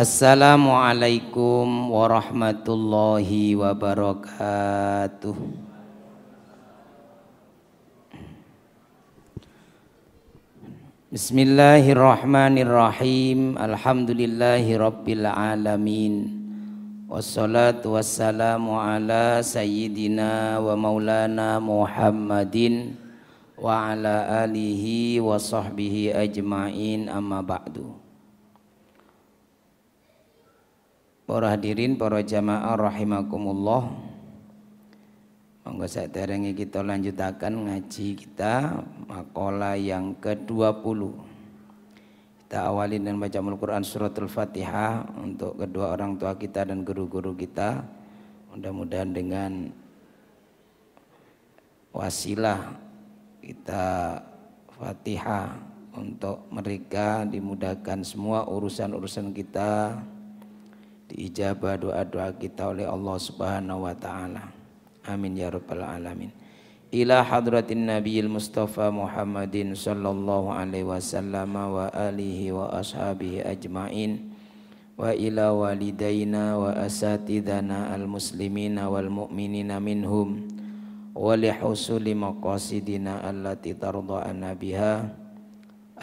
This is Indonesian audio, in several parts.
Assalamualaikum warahmatullahi wabarakatuh. Bismillahirrahmanirrahim. Alhamdulillahi rabbil alamin. Wassalatu wassalamu ala sayyidina wa maulana Muhammadin wa ala alihi wa sahbihi ajma'in, amma ba'du. Para hadirin, para jamaah rahimakumullah. Monggo saderenge kita lanjutakan ngaji kita makalah yang ke-20. Kita awali dengan baca Al-Quran suratul Fatihah untuk kedua orang tua kita dan guru-guru kita. Mudah-mudahan dengan wasilah kita Fatihah untuk mereka dimudahkan semua urusan-urusan kita, diijabah doa-doa kita oleh Allah Subhanahu wa taala. Amin ya rabbal alamin. Ila hadratin nabiyil mustafa Muhammadin sallallahu alaihi wasallam wa alihi wa ashabihi ajmain, wa ila walidaina wa asatidana al muslimina wal mu'minina minhum, wa li husuli maqasidina allati tarda'ana biha.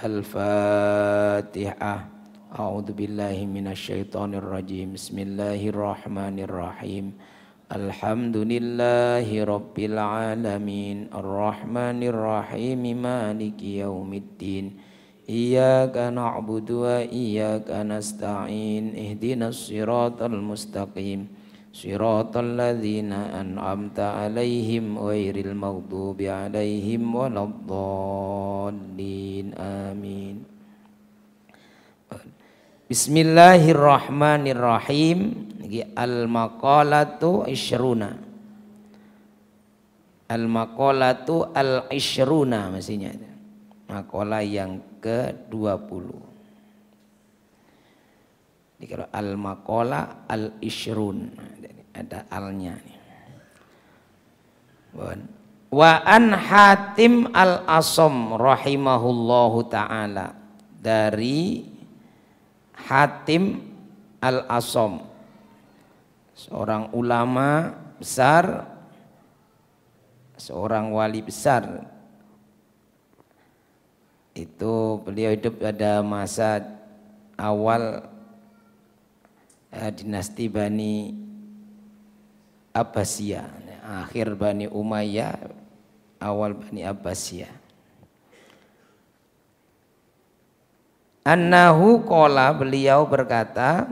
Al-Fatihah. A'udzu billahi minasyaitonir rajim. Bismillahirrahmanirrahim. Alhamdulillahi rabbil alamin. Arrahmanir rahim. Maliki yaumiddin. Iyyaka na'budu wa iyyaka nasta'in. Ihdinas siratal mustaqim. Siratal ladzina an'amta 'alaihim ghairil maghdubi 'alaihim waladdallin. Amin. Bismillahirrahmanirrahim. Al-maqalatu isyruna. Al-maqalatu al-isyruna mestinya. Maqalah yang ke-20. Kalau al-maqalah al-isyrun ada alnya. Wa an Hatim al-Asam rahimahullahu ta'ala, dari Hatim al-Asam, seorang ulama besar, seorang wali besar. Itu beliau hidup pada masa awal dinasti Bani Abbasiyah, akhir Bani Umayyah, awal Bani Abbasiyah. Annahu qala, beliau berkata,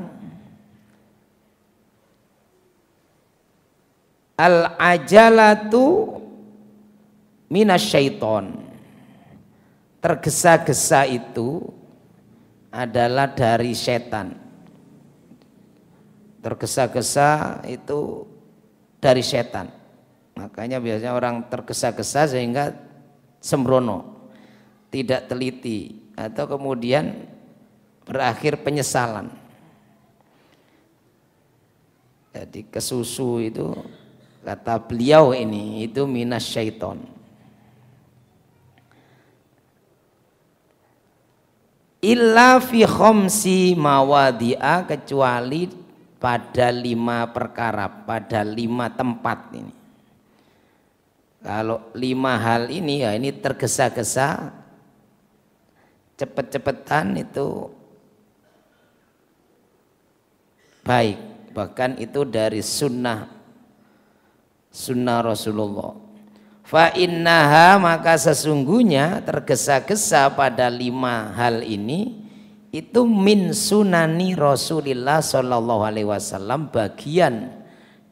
al-ajalatu minasyaiton. Tergesa-gesa itu adalah dari setan. Tergesa-gesa itu dari setan. Makanya biasanya orang tergesa-gesa sehingga sembrono, tidak teliti, atau kemudian berakhir penyesalan. Jadi kesusu itu, kata beliau ini, itu minas syaiton. Illa fi khamsi mawadi'a, kecuali pada 5 perkara, pada 5 tempat ini. Kalau 5 hal ini, ya ini tergesa-gesa, cepet-cepetan itu baik, bahkan itu dari sunnah Rasulullah. Fa innaha, maka sesungguhnya tergesa-gesa pada 5 hal ini itu min sunani Rasulillah sallallahu alaihi wasallam, bagian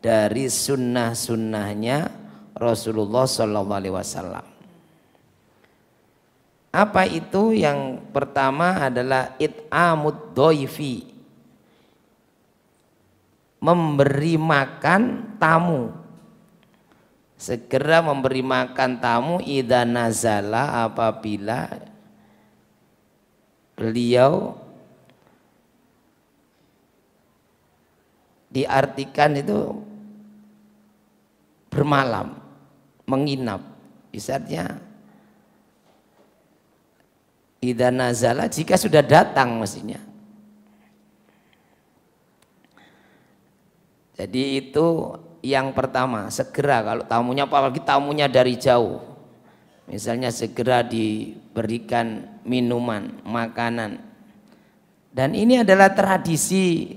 dari sunnahnya Rasulullah sallallahu alaihi wasallam. Apa itu? Yang pertama adalah it'amud dhaifi, memberi makan tamu. Segera memberi makan tamu, idza nazala, apabila beliau, diartikan itu bermalam, menginap. Misalnya idza nazala, jika sudah datang mestinya. Jadi itu yang pertama, segera kalau tamunya, apalagi tamunya dari jauh, misalnya segera diberikan minuman, makanan. Dan ini adalah tradisi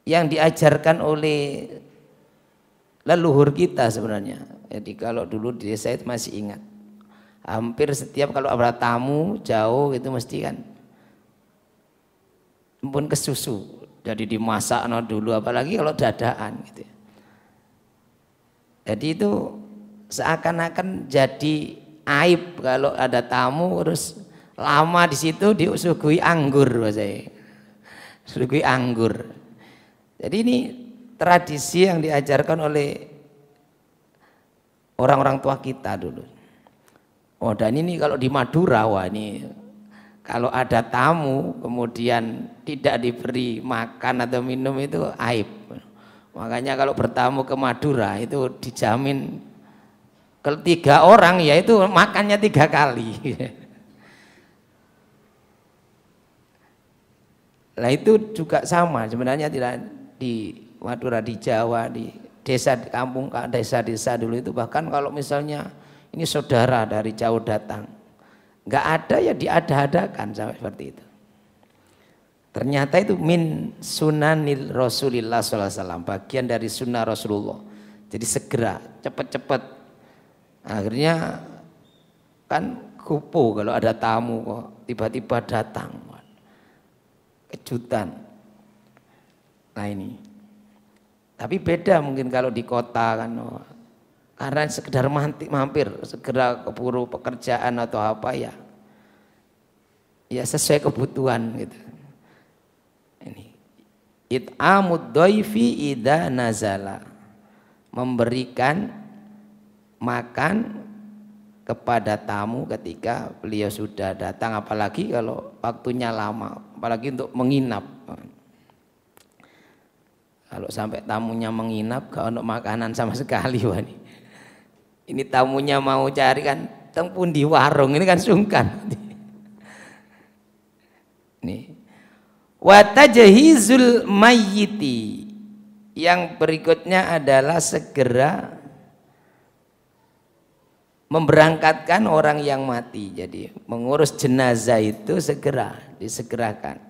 yang diajarkan oleh leluhur kita sebenarnya. Jadi kalau dulu di desa itu masih ingat, hampir setiap kalau ada tamu jauh itu mesti kan pun ke susu, jadi dimasak dulu, apalagi kalau dadaan gitu. Jadi itu seakan-akan jadi aib kalau ada tamu terus lama di situ disuguhi anggur, bahasanya suguhi anggur. Jadi ini tradisi yang diajarkan oleh orang-orang tua kita dulu. Oh, dan ini kalau di Madura, wah ini kalau ada tamu kemudian tidak diberi makan atau minum itu aib. Makanya kalau bertamu ke Madura itu dijamin kalau 3 orang ya itu makannya 3 kali. Nah itu juga sama sebenarnya, tidak di Madura, di Jawa, di desa, di kampung, desa-desa dulu itu bahkan kalau misalnya ini saudara dari jauh datang, nggak ada ya diada-adakan sampai seperti itu. Ternyata itu min sunanil Rasulillah sallallahu alaihi wasallam, bagian dari sunnah Rasulullah. Jadi segera, cepat-cepat. Akhirnya kan kupu kalau ada tamu kok tiba-tiba datang, kejutan. Nah ini. Tapi beda mungkin kalau di kota kan, karena sekedar mampir, segera keburu pekerjaan atau apa ya sesuai kebutuhan gitu. Ini it'amud dhaifi idza nazala, memberikan makan kepada tamu ketika beliau sudah datang, apalagi kalau waktunya lama, apalagi untuk menginap. Kalau sampai tamunya menginap gak ada makanan sama sekali, wah ini tamunya mau cari kan tempun di warung, ini kan sungkan. Nih. Wa tajhizul mayyiti, yang berikutnya adalah segera memberangkatkan orang yang mati. Jadi mengurus jenazah itu segera disegerakan.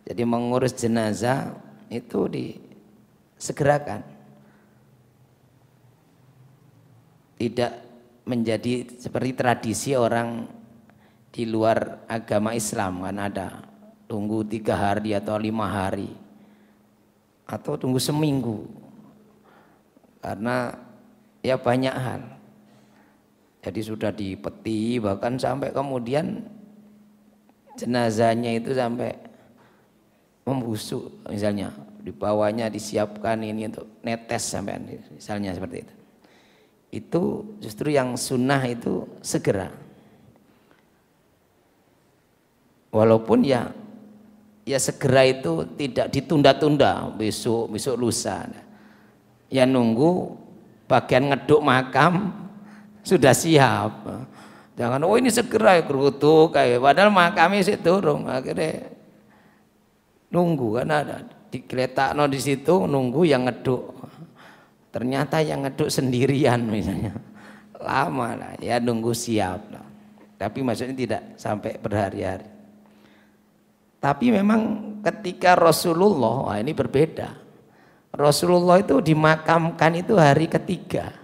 Jadi mengurus jenazah itu disegerakan. Tidak menjadi seperti tradisi orang di luar agama Islam, kan ada tunggu 3 hari atau 5 hari atau tunggu seminggu, karena ya banyak hal. Jadi sudah dipeti, bahkan sampai kemudian jenazahnya itu sampai membusuk, misalnya di bawahnya disiapkan ini untuk netes sampai misalnya seperti itu. Itu justru yang sunnah itu segera, walaupun ya segera itu tidak ditunda-tunda besok lusa, ya nunggu bagian ngeduk makam sudah siap, jangan ini segera ya kerutuk kayak padahal makamnya sih turun, akhirnya nunggu kan ada digeletakno di situ nunggu yang ngeduk. Ternyata yang ngeduk sendirian misalnya, lama lah ya nunggu siap lah. Tapi maksudnya tidak sampai berhari-hari. Tapi memang ketika Rasulullah, wah ini berbeda. Rasulullah itu dimakamkan itu hari ketiga.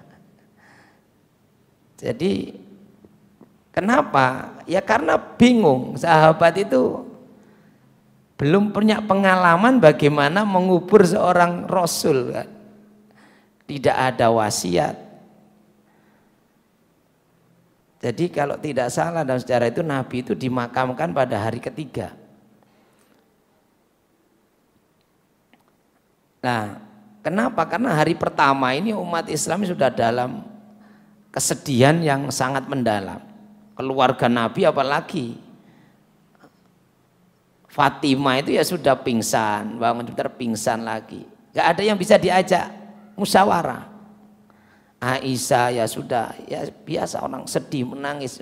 Jadi kenapa? Ya karena bingung, sahabat itu belum punya pengalaman bagaimana mengubur seorang Rasul kan. Tidak ada wasiat. Jadi kalau tidak salah dalam sejarah itu Nabi itu dimakamkan pada hari ketiga. Nah, kenapa? Karena hari pertama ini umat Islam sudah dalam kesedihan yang sangat mendalam. Keluarga Nabi apalagi Fatimah itu ya sudah pingsan, bangun sebentar pingsan lagi. Gak ada yang bisa diajak musyawarah. Aisyah ya sudah, ya biasa orang sedih menangis.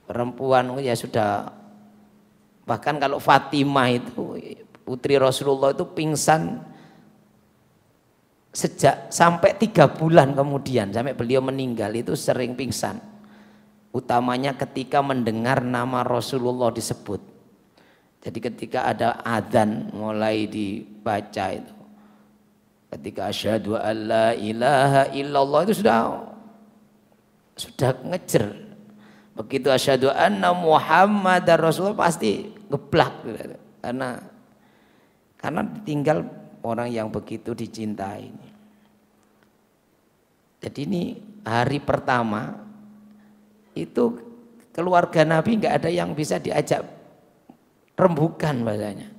Perempuan ya sudah, bahkan kalau Fatimah itu putri Rasulullah itu pingsan sejak sampai 3 bulan kemudian sampai beliau meninggal itu sering pingsan. Utamanya ketika mendengar nama Rasulullah disebut. Jadi ketika ada adzan mulai dibaca itu, ketika asyhadu alla ilaha illallah itu sudah ngejer. Begitu asyhadu anna Muhammadar Rasulullah pasti geblak karena ditinggal orang yang begitu dicintai. Jadi ini hari pertama itu keluarga Nabi nggak ada yang bisa diajak rembukan bahasanya.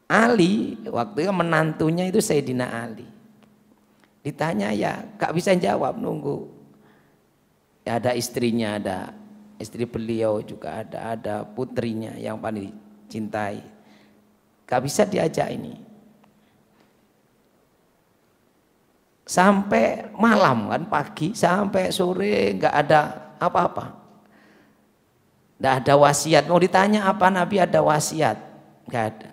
Ali waktu itu menantunya itu Sayyidina Ali. Ditanya ya gak bisa jawab, nunggu. Ya, ada istrinya, ada istri beliau juga ada putrinya yang paling dicintai. Gak bisa diajak ini. Sampai malam kan, pagi sampai sore gak ada apa-apa. Gak ada wasiat. Mau ditanya apa Nabi ada wasiat? Gak ada.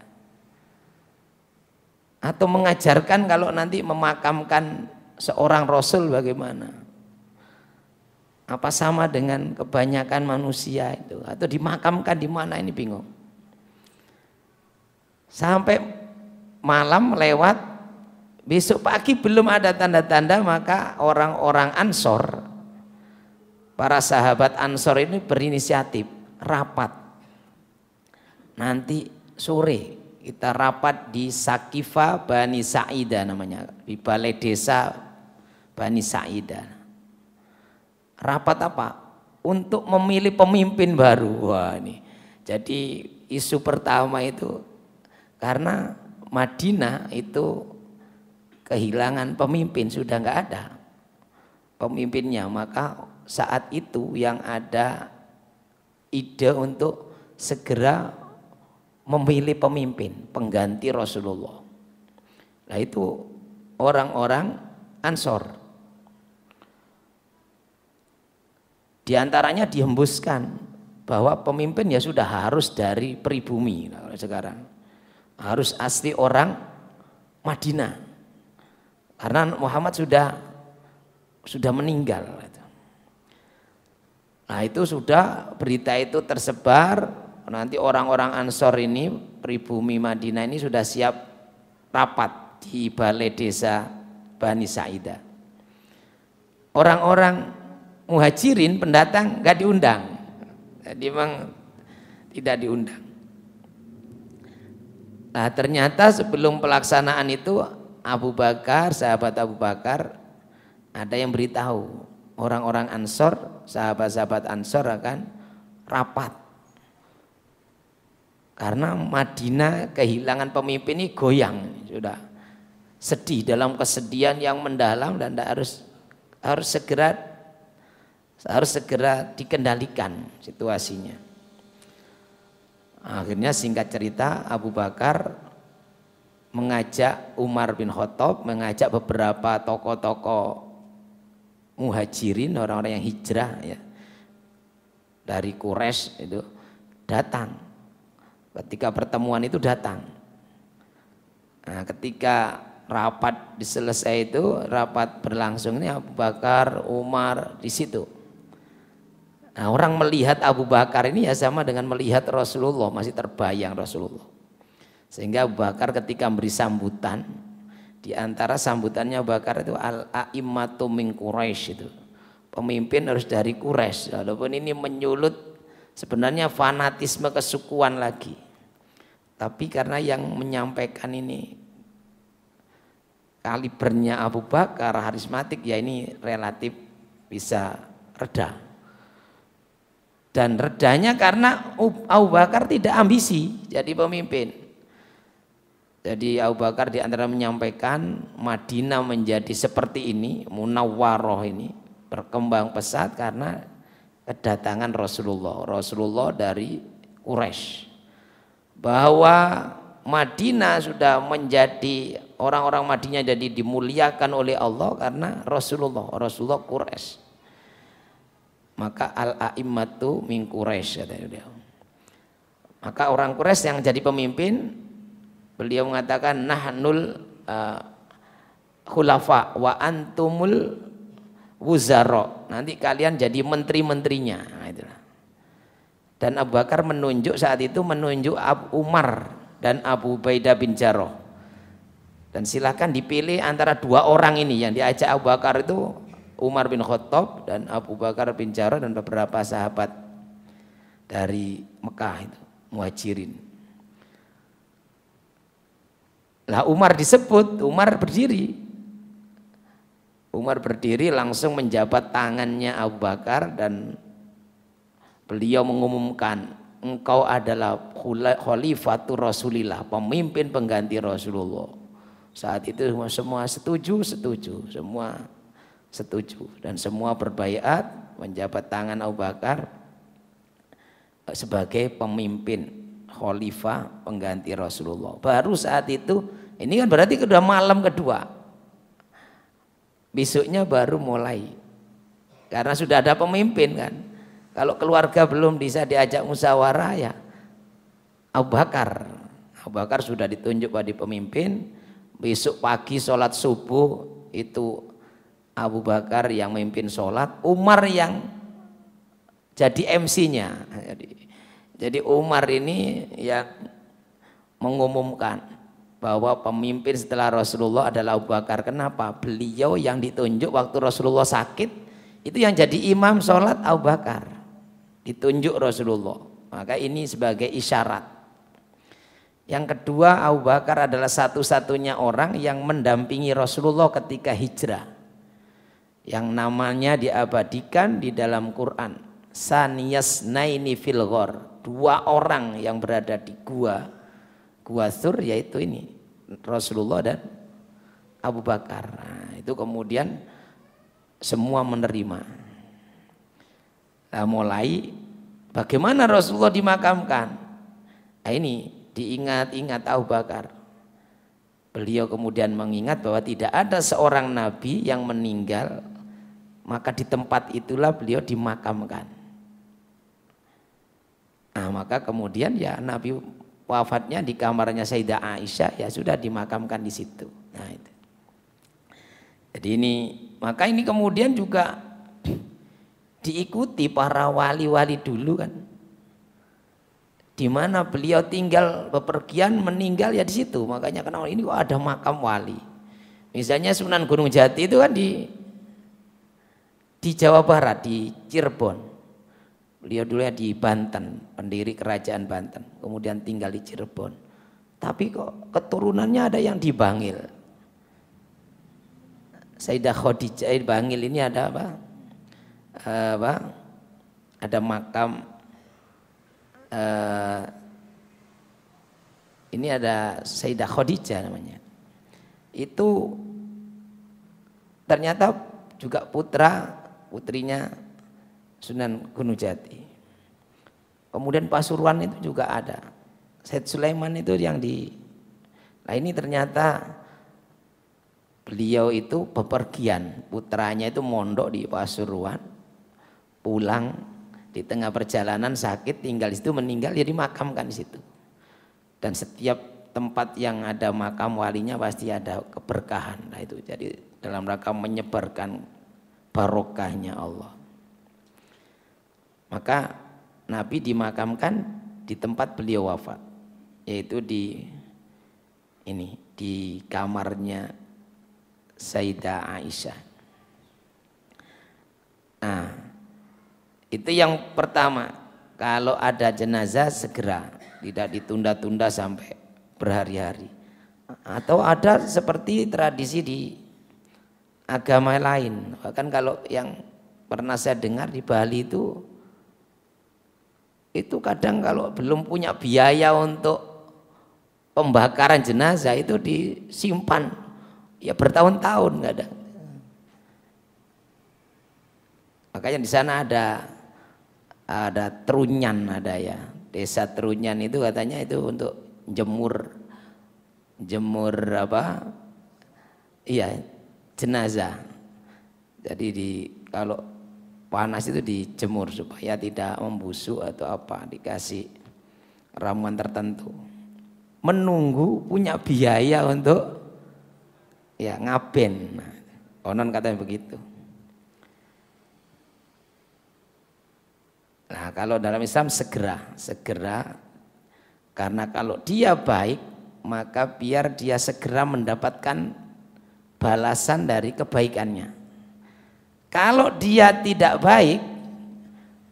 Atau mengajarkan kalau nanti memakamkan seorang Rasul bagaimana? Apa sama dengan kebanyakan manusia itu? Atau dimakamkan di mana, ini bingung. Sampai malam lewat, besok pagi belum ada tanda-tanda, maka orang-orang Ansor, para sahabat Ansor ini berinisiatif rapat. Nanti sore kita rapat di Saqifa Bani Sa'idah namanya, di balai desa Bani Sa'idah. Rapat apa? Untuk memilih pemimpin baru. Wah ini. Jadi isu pertama itu karena Madinah itu kehilangan pemimpin, sudah nggak ada pemimpinnya, maka saat itu yang ada ide untuk segera memilih pemimpin pengganti Rasulullah. Nah itu orang-orang Ansor. Di antaranya dihembuskan bahwa pemimpin ya sudah harus dari pribumi. Nah, sekarang harus asli orang Madinah. Karena Muhammad sudah meninggal. Nah itu sudah berita itu tersebar. Nanti orang-orang Ansor ini, pribumi Madinah ini sudah siap rapat di balai desa Bani Sa'idah. Orang-orang muhajirin pendatang gak diundang. Jadi memang tidak diundang. Nah ternyata sebelum pelaksanaan itu Abu Bakar, sahabat Abu Bakar ada yang beritahu orang-orang Ansor, sahabat-sahabat Ansor akan rapat. Karena Madinah kehilangan pemimpin ini goyang, sudah sedih dalam kesedihan yang mendalam dan harus segera dikendalikan situasinya. Akhirnya singkat cerita Abu Bakar mengajak Umar bin Khattab, mengajak beberapa tokoh-tokoh muhajirin, orang-orang yang hijrah ya, dari Quraisy itu datang. Ketika pertemuan itu datang. Nah, ketika rapat selesai itu, rapat berlangsung ini Abu Bakar, Umar di situ. Nah, orang melihat Abu Bakar ini ya sama dengan melihat Rasulullah, masih terbayang Rasulullah. Sehingga Abu Bakar ketika memberi sambutan, di antara sambutannya Abu Bakar itu al-a'immatu min Quraisy itu. Pemimpin harus dari Quraisy. Walaupun ini menyulut sebenarnya fanatisme kesukuan lagi. Tapi karena yang menyampaikan ini kalibernya Abu Bakar, harismatik, ya ini relatif bisa reda. Dan redanya karena Abu Bakar tidak ambisi jadi pemimpin. Jadi Abu Bakar di antara menyampaikan Madinah menjadi seperti ini, munawwaroh ini, berkembang pesat karena kedatangan Rasulullah dari Quraisy. Bahwa Madinah sudah menjadi, orang-orang Madinah jadi dimuliakan oleh Allah karena Rasulullah Quraisy. Maka al-a'immatu min Quraisy, Maka orang Quraisy yang jadi pemimpin, beliau mengatakan nahnul khulafa wa antumul wuzara. Nanti kalian jadi menteri-menterinya. Nah, itulah. Dan Abu Bakar menunjuk saat itu Abu Umar dan Abu Ubaidah bin Jarrah. Dan silakan dipilih antara dua orang ini yang diajak Abu Bakar itu Umar bin Khattab dan Abu Bakar bin Jarrah dan beberapa sahabat dari Mekah itu, Muhajirin. Lah Umar disebut, Umar berdiri. Umar berdiri langsung menjabat tangannya Abu Bakar dan beliau mengumumkan, engkau adalah khalifatur Rasulillah, pemimpin pengganti Rasulullah. Saat itu semua setuju, semua setuju dan semua berbaiat menjabat tangan Abu Bakar sebagai pemimpin khalifah pengganti Rasulullah. Baru saat itu, ini kan berarti sudah malam kedua. Besoknya baru mulai. Karena sudah ada pemimpin kan. Kalau keluarga belum bisa diajak musyawarah ya Abu Bakar. Abu Bakar sudah ditunjuk pada pemimpin. Besok pagi sholat subuh itu Abu Bakar yang memimpin sholat, Umar yang jadi MC-nya. Jadi Umar ini yang mengumumkan bahwa pemimpin setelah Rasulullah adalah Abu Bakar. Kenapa? Beliau yang ditunjuk waktu Rasulullah sakit, itu yang jadi imam sholat Abu Bakar. Ditunjuk Rasulullah. Maka ini sebagai isyarat. Yang kedua, Abu Bakar adalah satu-satunya orang yang mendampingi Rasulullah ketika hijrah. Yang namanya diabadikan di dalam Quran. Saniyasnaini fil ghor. Dua orang yang berada di gua Thur, yaitu ini Rasulullah dan Abu Bakar. Nah, itu kemudian semua menerima. Nah, mulai bagaimana Rasulullah dimakamkan. Nah, ini diingat-ingat Abu Bakar. Beliau kemudian mengingat bahwa tidak ada seorang nabi yang meninggal, maka di tempat itulah beliau dimakamkan. Nah, maka kemudian ya Nabi wafatnya di kamarnya Sayyidah Aisyah, ya sudah dimakamkan di situ. Nah, itu. Jadi ini, maka ini kemudian juga diikuti para wali-wali dulu kan. Di mana beliau tinggal bepergian meninggal ya di situ. Makanya kenapa ini kok ada makam wali. Misalnya Sunan Gunung Jati itu kan di Jawa Barat, di Cirebon. Beliau dulunya di Banten, pendiri kerajaan Banten. Kemudian tinggal di Cirebon. Tapi kok keturunannya ada yang di Bangil. Sayyidah Khadijah Bangil ini ada apa? Ada makam. Ini ada Sayyidah Khadijah namanya. Itu ternyata juga putrinya Sunan Gunung Jati. Kemudian Pasuruan itu juga ada. Said Sulaiman itu yang nah ini ternyata beliau itu bepergian. Putranya itu mondok di Pasuruan. Pulang di tengah perjalanan sakit, tinggal di situ, meninggal, ya dimakamkan di situ. Dan setiap tempat yang ada makam walinya pasti ada keberkahan. Nah itu jadi dalam rangka menyebarkan barokahnya Allah. Maka Nabi dimakamkan di tempat beliau wafat, yaitu di kamarnya Sayyidah Aisyah. Nah, itu yang pertama. Kalau ada jenazah segera, tidak ditunda-tunda sampai berhari-hari. Atau ada seperti tradisi di agama lain. Bahkan kalau yang pernah saya dengar di Bali itu kadang kalau belum punya biaya untuk pembakaran jenazah itu disimpan ya bertahun-tahun nggak ada. Makanya di sana ada Trunyan, ada ya, desa Trunyan itu katanya itu untuk jemur apa? Iya, jenazah. Jadi kalau panas itu dijemur supaya tidak membusuk atau apa, dikasih ramuan tertentu. Menunggu punya biaya untuk ya ngaben. Nah, konon katanya begitu. Nah, kalau dalam Islam segera karena kalau dia baik maka biar dia segera mendapatkan balasan dari kebaikannya. Kalau dia tidak baik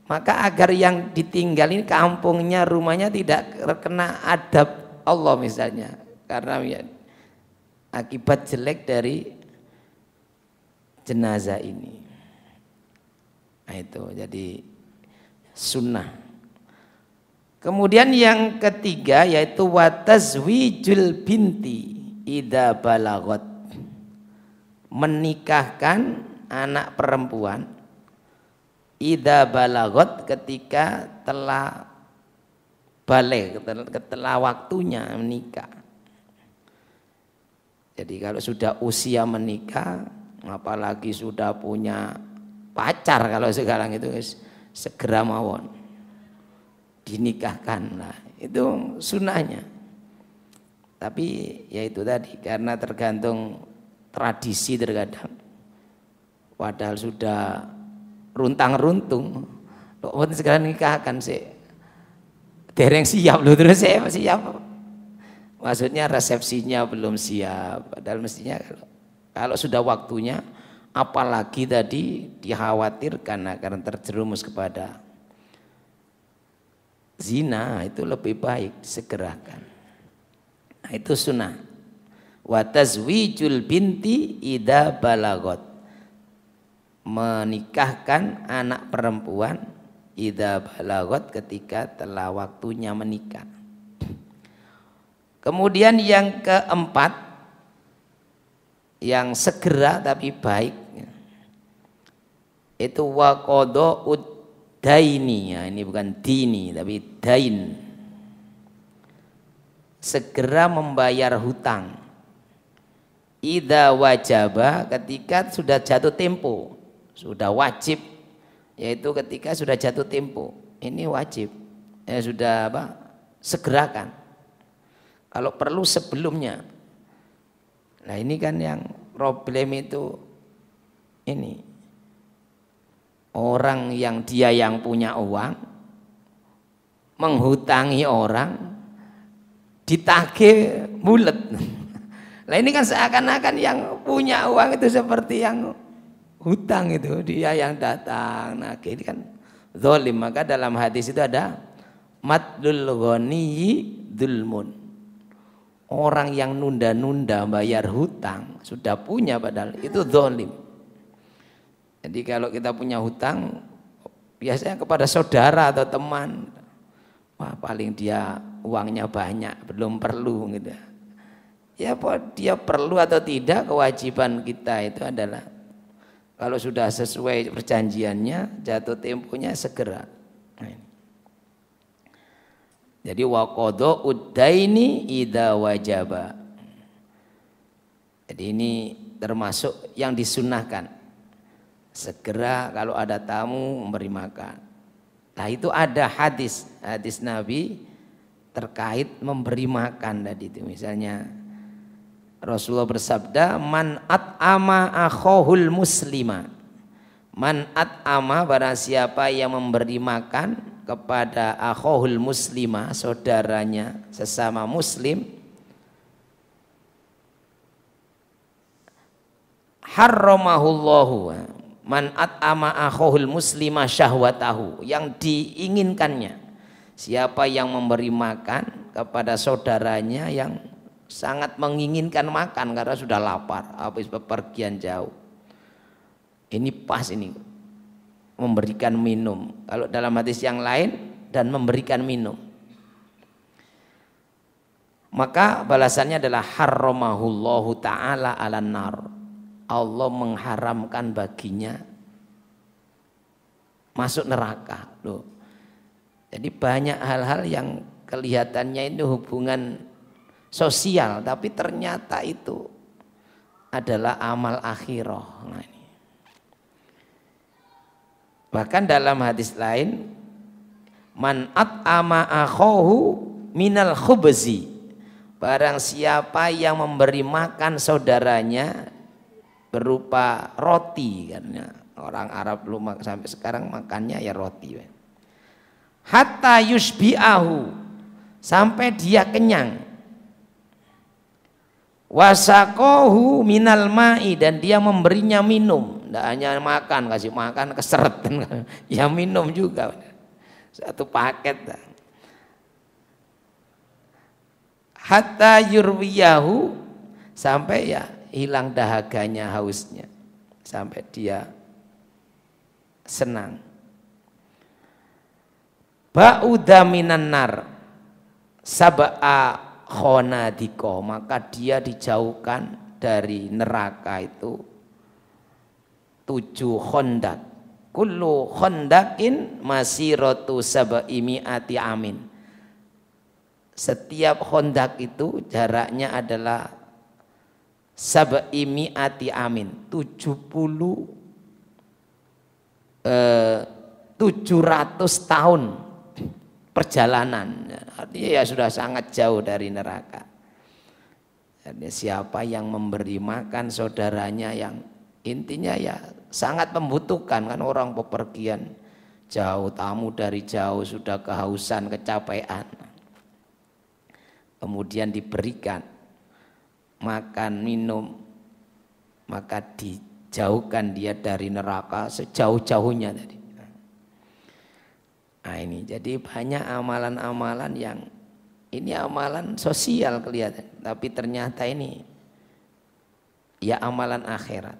maka agar yang ditinggal ini kampungnya, rumahnya tidak terkena adab Allah misalnya, karena ya, akibat jelek dari jenazah ini. Nah itu jadi sunnah. Kemudian yang ketiga yaitu watazwijul binti idza balagot, menikahkan anak perempuan idza balagot ketika telah balik, setelah waktunya menikah. Jadi kalau sudah usia menikah, apalagi sudah punya pacar, kalau sekarang itu segera mawon dinikahkan. Nah, itu sunnahnya. Tapi ya itu tadi, karena tergantung tradisi terkadang. Padahal sudah runtang-runtung, kok segera nikahkan sih. Dereng siap loh, terus saya siap. Maksudnya resepsinya belum siap. Padahal mestinya kalau sudah waktunya, apalagi tadi dikhawatirkan akan terjerumus kepada zina, itu lebih baik segerakan. Nah, itu sunnah. Wa tazwijul binti idza balagot, menikahkan anak perempuan idza balagot ketika telah waktunya menikah. Kemudian yang keempat, yang segera tapi baik, itu waqada uddaini. Ya, ini bukan dini tapi dain. Segera membayar hutang. Idza wajaba, ketika sudah jatuh tempo, sudah wajib, yaitu ketika sudah jatuh tempo. Ini wajib. Ya sudah apa? Segerakan. Kalau perlu sebelumnya. Nah, ini kan yang problem itu ini. Orang yang dia yang punya uang menghutangi orang, ditagih bulet. Nah, ini kan seakan-akan yang punya uang itu seperti yang hutang, itu dia yang datang. Nah, ini kan zalim. Maka dalam hadis itu ada madlul ghaniyyi dzulmun. Orang yang nunda-nunda bayar hutang, sudah punya padahal, itu zalim. Jadi kalau kita punya hutang, biasanya kepada saudara atau teman, wah paling dia uangnya banyak, belum perlu gitu. Ya dia perlu atau tidak, kewajiban kita itu adalah kalau sudah sesuai perjanjiannya, jatuh temponya segera. Nah, ini. Jadi waqada uddaini idza wajaba. Jadi ini termasuk yang disunahkan. Segera kalau ada tamu memberi makan. Nah, itu ada hadis Nabi terkait memberi makan tadi itu. Misalnya Rasulullah bersabda, man at'ama akhahul muslima. Man at'ama, barang siapa yang memberi makan kepada akhahul muslima, saudaranya sesama muslim, harramahullahu. Man at'ama akhahul muslima syahwatahu, yang diinginkannya. Siapa yang memberi makan kepada saudaranya yang sangat menginginkan makan karena sudah lapar habis bepergian jauh. Ini pas ini memberikan minum. Kalau dalam hadis yang lain, dan memberikan minum, maka balasannya adalah harramahullahu ta'ala 'alan nar. Allah mengharamkan baginya masuk neraka. Loh. Jadi banyak hal-hal yang kelihatannya itu hubungan sosial, tapi ternyata itu adalah amal akhirah. Nah, ini. Bahkan dalam hadis lain, man at'ama akhahu minal khubzi, barang siapa yang memberi makan saudaranya berupa roti, karena orang Arab dulu sampai sekarang makannya ya roti, hatta yusbi'ahu, sampai dia kenyang, wasakohu minal ma'i, dan dia memberinya minum, tidak hanya makan, kasih makan keseret, ya minum juga, satu paket. Hatta yurwiyahu, sampai ya hilang dahaganya, hausnya, sampai dia senang. Ba'udha minan nar sab'a khonadiko, maka dia dijauhkan dari neraka itu 7 khondak. Kullu khondakin masiratu sab'imi'ati amin. Setiap khondak itu jaraknya adalah sab'imi'ati amin, 700 tahun perjalanan, artinya ya sudah sangat jauh dari neraka. Jadi siapa yang memberi makan saudaranya yang intinya ya sangat membutuhkan, kan orang bepergian jauh, tamu dari jauh, sudah kehausan, kecapean, kemudian diberikan makan minum, maka dijauhkan dia dari neraka sejauh-jauhnya tadi. Nah ini jadi banyak amalan-amalan yang ini amalan sosial kelihatan, tapi ternyata ini ya amalan akhirat,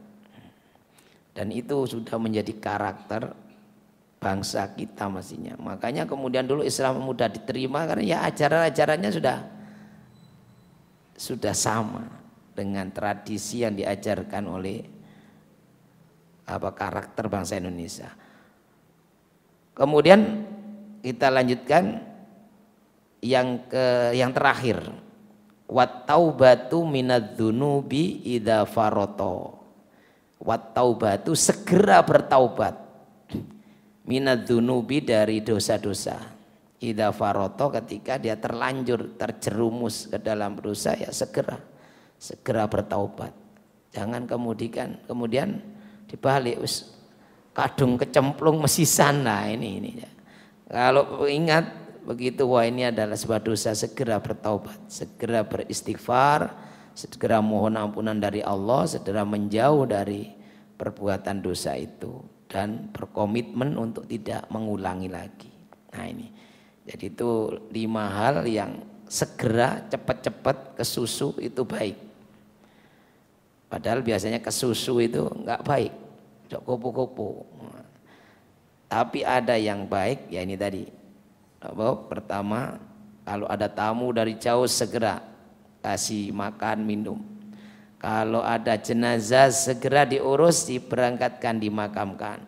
dan itu sudah menjadi karakter bangsa kita mestinya. Makanya kemudian dulu Islam mudah diterima karena ya ajaran-ajarannya sudah sama dengan tradisi yang diajarkan oleh karakter bangsa Indonesia. Kemudian kita lanjutkan yang terakhir, wat taubatu minadzunubi idza faroto. Wat taubatu, segera bertaubat, minadzunubi, dari dosa-dosa, idza faroto, ketika dia terlanjur terjerumus ke dalam dosa ya segera bertaubat. Jangan kemudian dibalik, kadung kecemplung mesisan. Nah ini ya. Kalau ingat begitu, wah ini adalah sebuah dosa, segera bertaubat, segera beristighfar, segera mohon ampunan dari Allah, segera menjauh dari perbuatan dosa itu dan berkomitmen untuk tidak mengulangi lagi. Nah ini, jadi itu 5 hal yang segera cepat-cepat ke susu itu baik. Padahal biasanya ke susu itu enggak baik, kupu-kupu. Tapi ada yang baik, ya ini tadi. Pertama, kalau ada tamu dari jauh segera kasih makan minum. Kalau ada jenazah segera diurus, diberangkatkan, dimakamkan.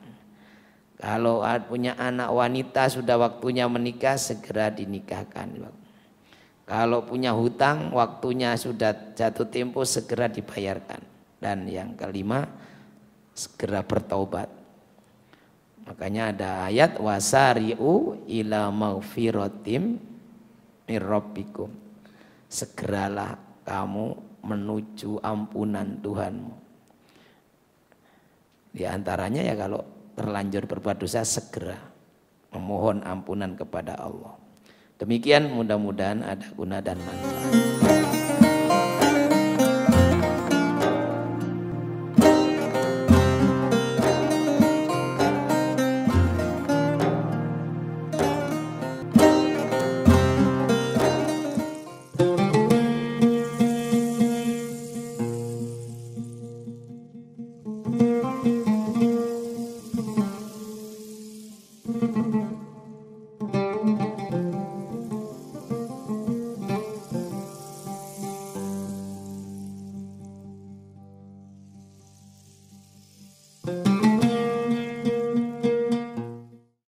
Kalau punya anak wanita sudah waktunya menikah, segera dinikahkan. Kalau punya hutang, waktunya sudah jatuh tempo, segera dibayarkan. Dan yang kelima, segera bertaubat. Makanya ada ayat wasari'u ila maghfiratim mir rabbikum. Segeralah kamu menuju ampunan Tuhanmu. Di antaranya ya kalau terlanjur berbuat dosa, segera memohon ampunan kepada Allah. Demikian, mudah-mudahan ada guna dan manfaat. Thank you.